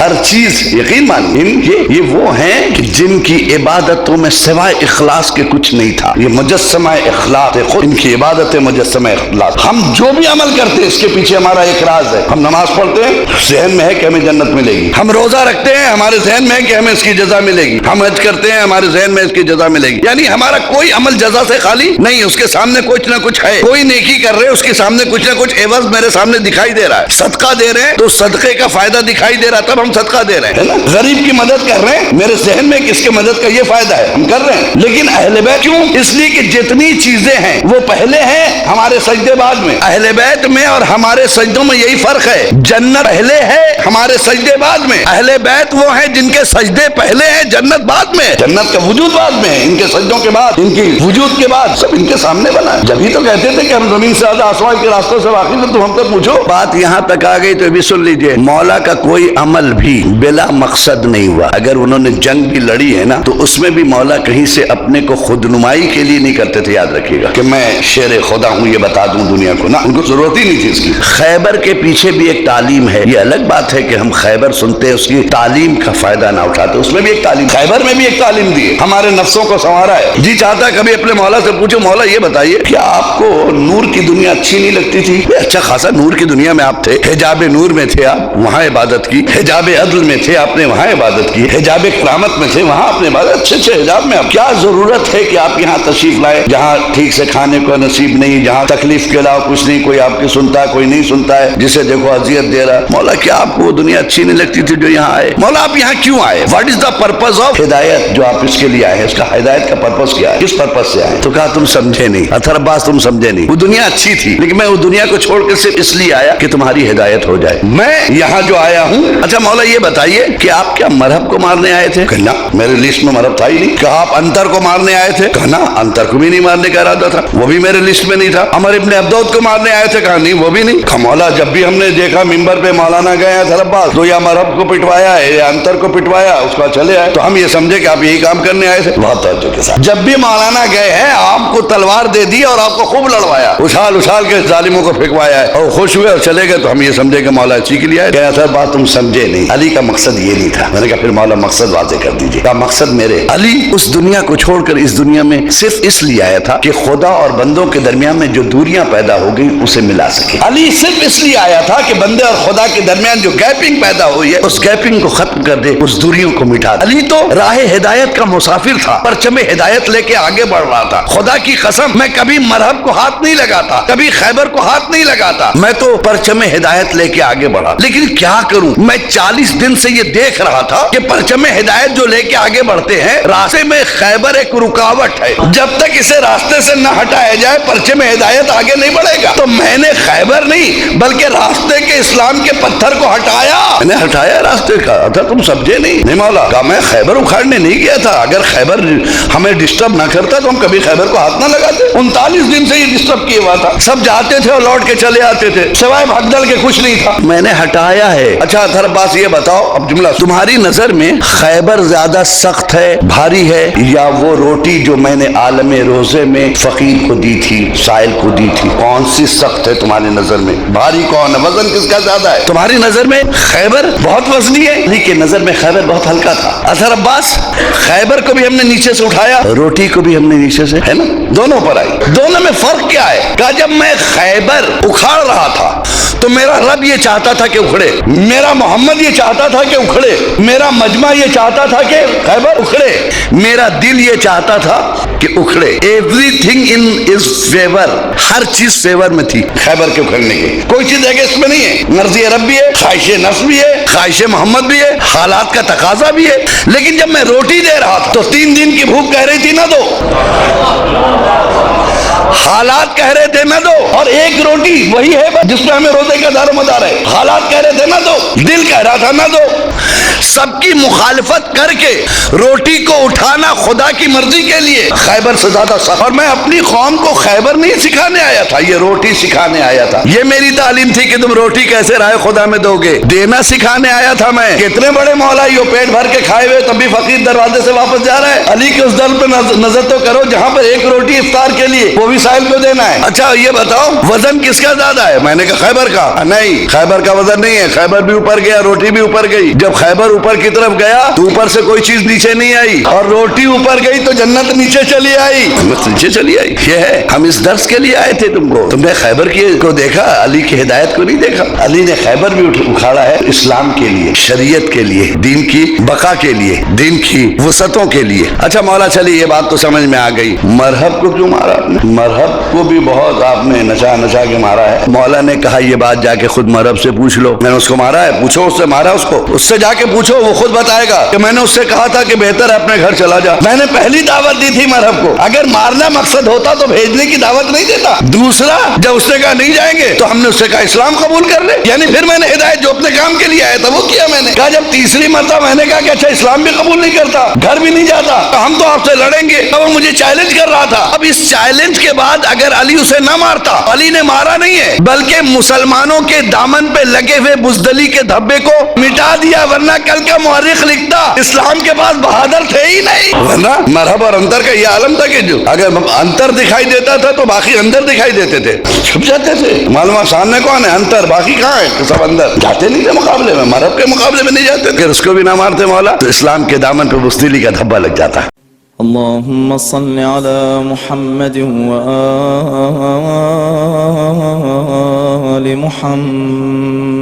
ہر چیز یقین مانیے یہ وہ ہیں کہ جن کی عبادتوں میں سوائے اخلاص کے کچھ نہیں تھا. یہ مجسمہ اخلاص خود ان کی عبادت مجسمہ اخلاص. ہم جو بھی عمل کرتے ہیں اس کے پیچھے ہمارا ایک راز ہے. ہم نماز پڑھتے ہیں ذہن میں ہے کہ ہمیں جنت ملے گی. ہم روزہ رکھتے ہیں ہمارے ذہن میں ہے کہ ہمیں اس کی جزا ملے گی. ہم حج کرتے ہیں ہمارے ذہن میں اس کی جزا ملے گی. یعنی ہمارا کوئی عمل جزا سے خالی نہیں. اس کے سامنے کچھ نہ کچھ ہے. کوئی نیکی کر رہے اس کے سامنے کچھ نہ کچھ عوض میرے سامنے دکھائی دے رہا ہے. صدقہ دے رہے ہیں تو صدقے کا فائدہ دکھائی دے رہا تب ہم صدقہ دے رہے ہیں. غریب کی مدد کر رہے ہیں میرے ذہن میں کس کے مدد کا یہ فائدہ ہے ہم کر رہے ہیں. لیکن اہل بیت کیوں؟ اس لیے کہ جتنی چیزیں ہیں وہ پہلے ہیں ہمارے سجدے بعد میں. اہل بیت میں اور ہمارے سجدوں میں یہی فرق ہے. جنت پہلے ہے ہمارے سجدے بعد میں. اہل بیت وہ ہیں جن کے سجدے پہلے ہیں جنت بعد میں. جنت کا وجود بعد میں ہے. ان کے سجدوں کے بعد ان کی وجود کے بعد سب ان کے سامنے بنا ہے. جبھی تو کہتے تھے کہ ہم زمین سے زیادہ آسمان کے راستوں سے واقف ہیں. تو ہم تک پوچھو بات یہاں تک آ گئی تو بھی سن لیجئے. مولا کا کوئی عمل بھی بلا مقصد نہیں ہوا. اگر انہوں نے جنگ بھی لڑی ہے نا تو اس میں بھی مولا کہیں سے اپنے کو خود نمائی کے لیے نہیں کرتے تھے. یاد رکھیے گا کہ میں شیر خدا ہوں یہ بتا دوں دنیا کو نا. ان کو ضرورت ہی نہیں تھی اس کی. خیبر کے پیچھے بھی ایک تعلیم ہے. یہ الگ بات ہے کہ ہم خیبر سنتے اس کی تعلیم کا فائدہ نہ اٹھاتے. اس میں بھی ایک تعلیم خیبر میں بھی ایک تعلیم دی ہے. ہمارے نفسوں کو سنوارا ہے. جی چاہتا ہے کبھی اپنے مولا سے پوچھو مولا یہ بتائیے کیا آپ کو نور کی دنیا اچھی نہیں لگتی تھی؟ اچھا خاصا نور کی دنیا میں آپ تھے. حجاب نور میں تھے آپ وہاں عبادت کی. حجاب عدل میں تھے آپ نے وہاں عبادت کی. حجاب کرامت میں تھے وہاں آپ نے عبادت. اچھے اچھے حجاب میں اب کیا ضرورت ہے کہ آپ یہاں تشریف لائے جہاں ٹھیک سے کھانے کو نصیب نہیں, جہاں تکلیف کے علاوہ کچھ نہیں, کوئی آپ کی سنتا ہے کوئی نہیں سنتا ہے, جسے دیکھو اذیت دے رہا. مولا کیا آپ کو وہ دنیا اچھی نہیں لگتی تھی جو یہاں آئے؟ مولا آپ یہاں کیوں آئے؟ What is the purpose of ہدایت جو آپ اس کے لیے آئے ہیں؟ اس کا ہدایت کا پرپز کیا ہے؟ کس پرپز سے آئے؟ تو کہا تم سمجھے نہیں اطہر عباس, تم سمجھے نہیں. وہ دنیا اچھی تھی لیکن میں وہ دنیا کو چھوڑ کے صرف اس لیے آیا کہ تمہاری ہدایت ہو جائے. میں یہاں جو آیا ہوں. اچھا مولا یہ بتائیے کہ آپ کیا مرہب کو مارنے آئے تھے؟ کہنا میرے لسٹ میں مرہب تھا ہی نہیں. کہا آپ انتر کو مارنے آئے تھے؟ کہنا انتر کو بھی نہیں مارنے کا ارادہ تھا, وہ بھی میرے لسٹ میں نہیں تھا. عمر ابن عبدود کو مارنے آئے تھے؟ کہا نہیں وہ بھی نہیں. کہا مولا جب بھی ہم نے دیکھا ممبر پہ مولانا گئے ہیں اطہر عباس تو یا مرہب کو پٹوایا ہے یا انتر کو پٹوایا اس کا چلے آئے, تو ہم یہ سمجھے کہ آپ یہی کام کرنے آئے تھے. بہت توجہ کے ساتھ جب بھی مولانا گئے ہیں آپ کو تلوار دے دی اور آپ کو خوب لڑوایا, اچھال اچھال کے ظالموں کو پھینکوایا ہے اور خوش ہوئے اور چلے گئے, تو ہم یہ سمجھے کہ مولا اچھی کے لیے آئے. کہا اطہر عباس تم سمجھے نہیں, علی کا مقصد یہ نہیں تھا. میں نے کہا پھر مولا مقصد واضح کر دیجیے. کہا مقصد میرے علی اس دنیا کو چھوڑ کر اس دنیا میں صرف اس لیے آیا تھا کہ خدا اور بندوں کے درمیان میں جو دوریاں پیدا ہو گئی اسے ملا سکے. علی صرف اس لیے آیا تھا کہ بندے اور خدا کے درمیان جو گیپنگ پیدا ہوئی ہے اس گیپنگ کو ختم کر دے, اس دوریوں کو مٹا دے. علی تو راہ ہدایت کا مسافر تھا, پرچم ہدایت لے کے آگے بڑھ رہا تھا. خدا کی قسم میں کبھی مرہب کو ہاتھ نہیں لگاتا, کبھی خیبر کو ہاتھ نہیں لگاتا, میں تو پرچم ہدایت لے کے آگے بڑھا. لیکن کیا کروں, میں 40 دن سے یہ دیکھ رہا تھا کہ پرچم ہدایت جو لے کے آگے بڑھتے ہیں راستے میں خیبر ایک رکاوٹ ہے. جب تک اسے راستے سے نہ ہٹایا جائے پرچم ہدایت آگے نہیں بڑھے گا. تو میں نے خیبر نہیں بلکہ راستے کے اسلام کے پتھر کو ہٹایا. میں نے ہٹایا راستے کا. تھا تم سمجھے نہیں مولا. کہا میں خیبر اکھاڑنے نہیں گیا تھا. اگر خیبر ہمیں ڈسٹرب نہ کرتا تو ہم کبھی خیبر کو ہاتھ نہ لگاتے. 39 دن سے یہ ڈسٹرب کیا ہوا تھا. سب جاتے تھے اور لوٹ کے چلے آتے تھے, سوائے بھگدڑ کے کچھ نہیں تھا. میں نے ہٹایا ہے. اچھا اطہر عباس یہ بتاؤ اب جملہ, تمہاری نظر میں خیبر زیادہ سخت ہے, بھاری ہے, یا وہ روٹی جو میں نے عالم روزے میں فقیر کو دی تھی, سائل کو دی تھی, کون سی سخت ہے تمہاری نظر میں؟ بھاری کون ہے؟ وزن کس کا زیادہ ہے تمہاری نظر میں؟ خیبر بہت وزنی ہے. علی کے نظر میں خیبر بہت ہلکا تھا. اطہر عباس خیبر کو بھی ہم نے نیچے سے اٹھایا, روٹی کو بھی ہم نے نیچے سے, ہے نا, دونوں پر آئی. دونوں میں فرق کیا ہے؟ کہا جب میں خیبر اکھاڑ رہا تھا تو میرا رب یہ چاہتا تھا کہ اکھڑے, میرا محمد یہ چاہتا تھا کہ اکھڑے, میرا مجمع یہ چاہتا تھا کہ خیبر اکھڑے, میرا دل یہ چاہتا تھا کہ اکھڑے. Every thing in is favour, ہر چیز فیور میں تھی خیبر کے اکھڑنے کی. کوئی چیز ہے کہ اس میں نہیں ہے. مرضی رب بھی ہے, خواہش نفس بھی ہے, خواہش محمد بھی ہے, حالات کا تقاضا بھی ہے. لیکن جب میں روٹی دے رہا تھا تو 3 دن کی بھوک کہہ رہی تھی نہ دو, حالات کہہ رہے تھے نہ دو, اور ایک روٹی وہی ہے جس پہ ہمیں روزے کا دار و مدار ہے. حالات کہہ رہے تھے نہ دو, دل کہہ رہا تھا نہ دو. سب کی مخالفت کر کے روٹی کو اٹھانا خدا کی مرضی کے لیے خیبر سے زیادہ سخت. اور میں اپنی قوم کو خیبر نہیں سکھانے آیا تھا, یہ روٹی سکھانے آیا تھا. یہ میری تعلیم تھی کہ تم روٹی کیسے رائے خدا میں دو گے, دینا سکھانے آیا تھا میں. کتنے بڑے مولا یہ پیٹ بھر کے کھائے ہوئے تب بھی فقیر دروازے سے واپس جا رہا ہے. علی کے اس در پہ نظر تو کرو جہاں پر ایک روٹی افطار کے لیے, وہ وہ بھی سائل کو دینا ہے. اچھا یہ بتاؤ وزن کس کا زیادہ ہے؟ میں نے کہا خیبر کا. نہیں, خیبر کا وزن نہیں ہے, خیبر بھی اوپر گیا, روٹی بھی اوپر گئی. جب خیبر اوپر کی طرف گیا تو اوپر سے کوئی چیز نیچے نہیں آئی, اور روٹی اوپر گئی تو جنت نیچے چلی آئی. نیچے چلی آئی. یہ ہے, ہم اس درس کے لیے آئے تھے تم کو. تم نے خیبر کو دیکھا, علی کی ہدایت کو نہیں دیکھا. علی نے خیبر بھی اکھاڑا ہے اسلام کے لیے, شریعت کے لیے, دین کی بقا کے لیے, دین کی وسعتوں کے لیے. اچھا مولا چلی, یہ بات تو سمجھ میں آ گئی. مرہب کو کیوں مارا آپ نے؟ مرہب کو بھی بہت آپ نے نچا نچا کے مارا ہے. مولا نے کہا یہ بات جا کے خود مرہب سے پوچھ لو, میں نے اس کو مارا ہے, پوچھو اس سے مارا اس کو, اس سے جا کے پوچھو, وہ خود بتائے گا کہ میں نے اس سے کہا تھا کہ بہتر ہے اپنے گھر چلا جا. میں نے پہلی دعوت دی تھی مرہب کو, اگر مارنا مقصد ہوتا تو بھیجنے کی دعوت نہیں دیتا. دوسرا, جب اس نے کہا نہیں جائیں گے تو ہم نے اس سے کہا اسلام قبول کر لے. یعنی پھر میں نے ہدایت جو اپنے کام کے لیے آیا تھا وہ کیا. میں نے کہا جب تیسری مرتبہ میں نے کہا کہ اچھا اسلام بھی قبول نہیں کرتا, گھر بھی نہیں جاتا, تو ہم تو آپ سے لڑیں گے. اب وہ مجھے چیلنج کر رہا تھا. اب اس چیلنج کے بعد اگر علی اسے نہ مارتا, علی نے مارا نہیں ہے بلکہ مسلمانوں کے دامن پہ لگے ہوئے بزدلی کے دھبے کو مٹا دیا, ورنہ کل کا مورخ لکھتا اسلام کے پاس بہادر تھے ہی نہیں. ورنہ مرہب اور انتر کا یہ عالم تھا کہ جو اگر انتر دکھائی دیتا تھا تو باقی اندر دکھائی دیتے تھے, چھپ جاتے تھے. معلوم سامنے کون ہے؟ انتر. باقی کہاں ہے؟ سب اندر. جاتے نہیں تھے مقابلے میں, مرہب کے مقابلے میں نہیں جاتے. اگر اس کو بھی نہ مارتے مولا تو اسلام کے دامن پہ بزدلی کا دھبا لگ جاتا. اللهم صل على محمد وآل محمد.